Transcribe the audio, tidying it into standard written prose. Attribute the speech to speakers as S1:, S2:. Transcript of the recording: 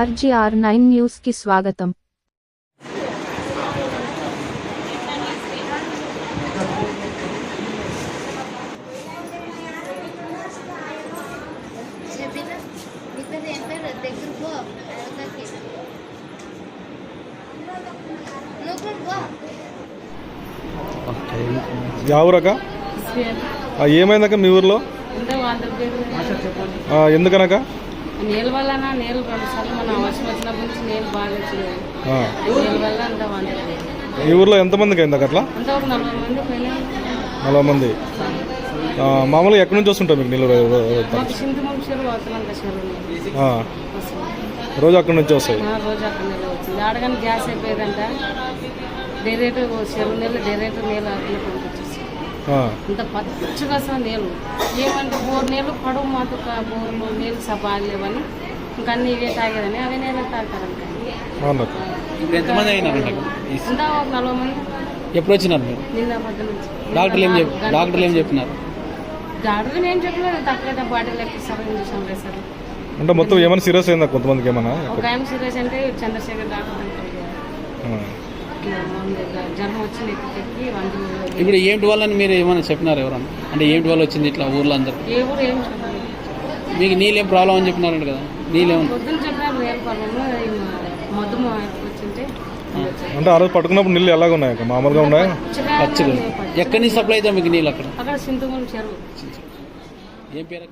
S1: RGR9 news కి స్వాగతం.
S2: ఎవరక ఏమైందక మీ ఊర్లో? ఎందుకనక?
S3: నీళ్ళ వల్ల నీళ్ళు 2 సార్లు మన వర్షం వచ్చినప్పటి నుంచి నీళ్ళు బాగా వచ్చినాయి. నీళ్ళ వల్ల అంతా వంట.
S2: ఈ ఊర్లో ఎంతమందికి అయిందక అట్లా?
S3: అంతా ఒక 40 మంది పైన.
S2: 40 మంది. మామూలుగా ఎక్కడి నుంచి వస్తుంటారు మీకు నీళ్ళు? రోజు అక్కడి నుంచి వస్తాయి.
S3: రోజు అక్కడ నీళ్ళు వచ్చింది. ఆడగానే గ్యాస్ అయిపోయేదంట. డైరెక్ట్ చెరువు నీళ్ళు డైరెక్ట్ నీళ్ళు అట్లా పంపించేసి ఇంత పచ్చగా వస్తుంది నీళ్ళు. ఏమంటే బోర్ నీళ్ళు పడవు మాకు బోర్లు నీళ్ళు సపాలు లేవని ఇంకా అన్ని ఇవే తాగేదని అవే నీళ్ళు తాగుతారంట.
S4: ఇప్పుడు ఎంతమంది అయినారంట?
S3: ఇంకా ఒక 40 మంది.
S4: ఎప్పుడు వచ్చినారు మీరు?
S3: నిన్న పొద్దు నుంచి.
S4: డాక్టర్లు ఏం చెప్పినారు?
S3: డాక్టర్లు ఏం చెప్పలేదు. తక్కువ బాటిల్ ఎక్కిస్తారు ఇంజక్షన్ వేస్తారు.
S2: అంటే మొత్తం ఏమైనా సీరియస్ అయిందా కొంతమందికి? ఏమన్నా
S3: ఒక ఆయన సీరియస్ అంటే చంద్రశేఖర్ డాక్టర్ అంటే జ్వరం వచ్చింది ఎక్కి
S4: ఇప్పుడు ఏమిటి వాళ్ళని మీరు ఏమైనా చెప్పినారు ఎవరన్నా? అంటే ఏమిటి వల్ల వచ్చింది ఇట్లా ఊర్లో అందరు?
S3: ఏ ఊరు ఏం చెప్పలేదు.
S4: మీకు నీళ్ళేం ప్రాబ్లం అని చెప్పినారంట కదా? నీళ్ళేమో
S3: పొద్దున్న చెప్పినారు నీళ్ళ ప్రాబ్లమ్ మద్దు వచ్చింటే.
S2: అంటే ఆ రోజు పట్టుకున్నప్పుడు నీళ్ళు ఎలాగ ఉన్నాయి? మామూలుగా ఉన్నాయి
S4: పచ్చగా. ఎక్కడి నుంచి సప్లై అవుతాయి మీకు నీళ్ళు? అక్కడ
S3: సింధుమూల చెరువు.
S4: ఏం పేరు?